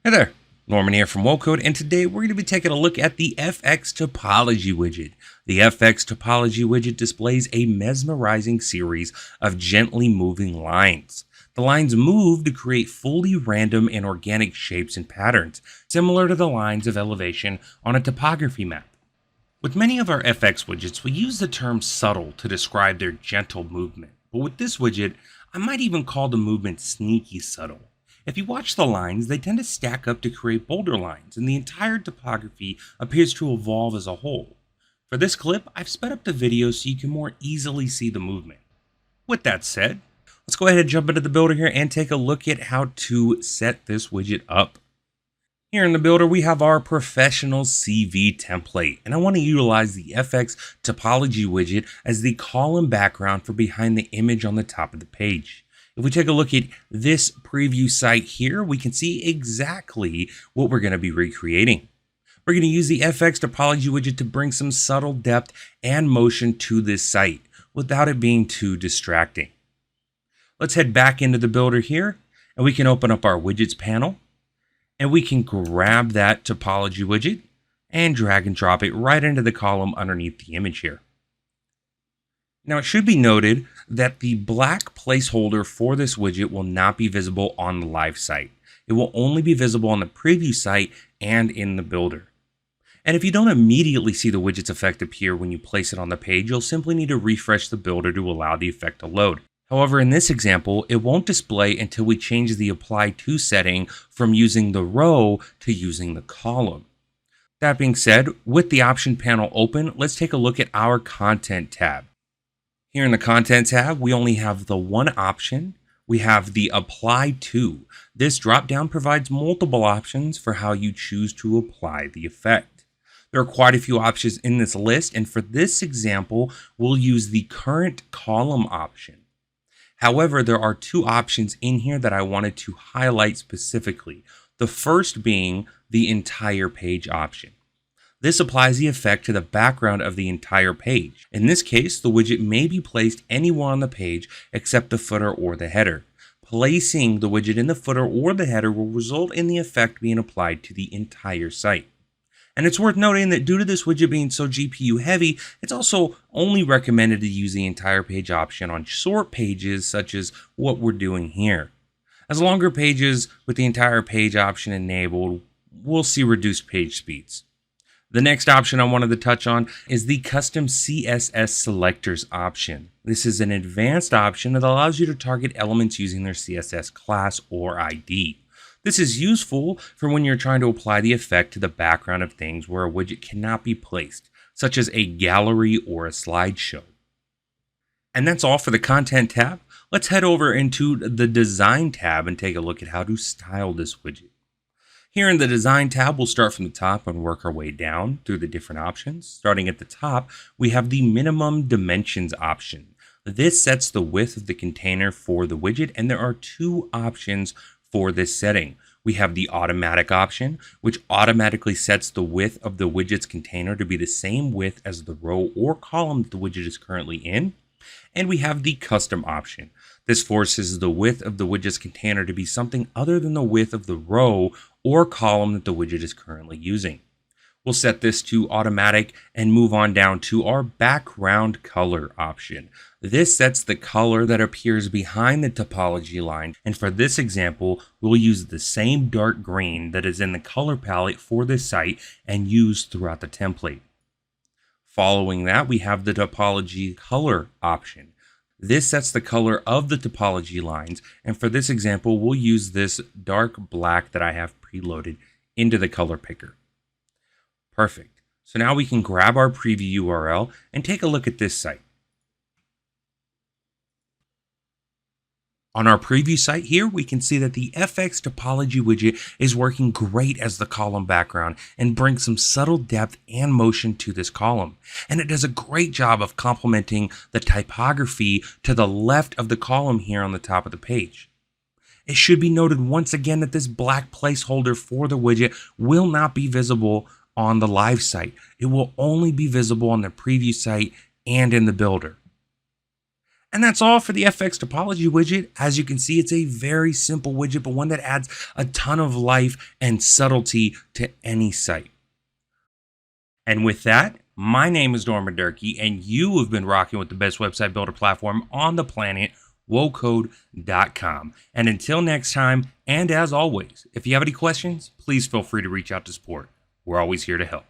Hi there, Norman here from WellCode, and today we're going to be taking a look at the FX Topology Widget. The FX Topology Widget displays a mesmerizing series of gently moving lines. The lines move to create fully random and organic shapes and patterns, similar to the lines of elevation on a topography map. With many of our FX widgets, we use the term subtle to describe their gentle movement, but with this widget, I might even call the movement sneaky subtle. If you watch the lines, they tend to stack up to create boulder lines, and the entire topography appears to evolve as a whole. For this clip, I've sped up the video so you can more easily see the movement. With that said, let's go ahead and jump into the builder here and take a look at how to set this widget up. Here in the builder, we have our professional CV template, and I want to utilize the FX Topology widget as the column background for behind the image on the top of the page. If we take a look at this preview site here, we can see exactly what we're going to be recreating. We're going to use the FX Topology widget to bring some subtle depth and motion to this site without it being too distracting. Let's head back into the builder here, and we can open up our widgets panel, and we can grab that topology widget and drag and drop it right into the column underneath the image here. Now, it should be noted that the black placeholder for this widget will not be visible on the live site. It will only be visible on the preview site and in the builder. And if you don't immediately see the widget's effect appear when you place it on the page, you'll simply need to refresh the builder to allow the effect to load. However, in this example, it won't display until we change the apply to setting from using the row to using the column. That being said, with the option panel open, let's take a look at our content tab. Here in the Content tab, we only have the one option. We have the Apply To. This drop-down provides multiple options for how you choose to apply the effect. There are quite a few options in this list, and for this example, we'll use the Current Column option. However, there are two options in here that I wanted to highlight specifically. The first being the Entire Page option. This applies the effect to the background of the entire page. In this case, the widget may be placed anywhere on the page except the footer or the header. Placing the widget in the footer or the header will result in the effect being applied to the entire site. And it's worth noting that due to this widget being so GPU heavy, it's also only recommended to use the entire page option on short pages such as what we're doing here. As longer pages with the entire page option enabled, we'll see reduced page speeds. The next option I wanted to touch on is the Custom CSS Selectors option. This is an advanced option that allows you to target elements using their CSS class or ID. This is useful for when you're trying to apply the effect to the background of things where a widget cannot be placed, such as a gallery or a slideshow. And that's all for the Content tab. Let's head over into the Design tab and take a look at how to style this widget. Here in the Design tab, we'll start from the top and work our way down through the different options. Starting at the top, we have the Minimum Dimensions option. This sets the width of the container for the widget, and there are two options for this setting. We have the Automatic option, which automatically sets the width of the widget's container to be the same width as the row or column that the widget is currently in. And we have the Custom option. This forces the width of the widget's container to be something other than the width of the row or column that the widget is currently using. We'll set this to automatic and move on down to our background color option. This sets the color that appears behind the topology line, and for this example, we'll use the same dark green that is in the color palette for this site and used throughout the template. Following that, we have the topology color option. This sets the color of the topology lines, and for this example, we'll use this dark black that I have preloaded into the color picker. Perfect. So now we can grab our preview URL and take a look at this site. On our preview site here, we can see that the FX Topology widget is working great as the column background and brings some subtle depth and motion to this column. And it does a great job of complementing the typography to the left of the column here on the top of the page. It should be noted once again that this black placeholder for the widget will not be visible on the live site. It will only be visible on the preview site and in the builder. And that's all for the FX Topology widget. As you can see, it's a very simple widget, but one that adds a ton of life and subtlety to any site. And with that, my name is Norman Durkee, and you have been rocking with the best website builder platform on the planet, wocode.com. And until next time, and as always, if you have any questions, please feel free to reach out to support. We're always here to help.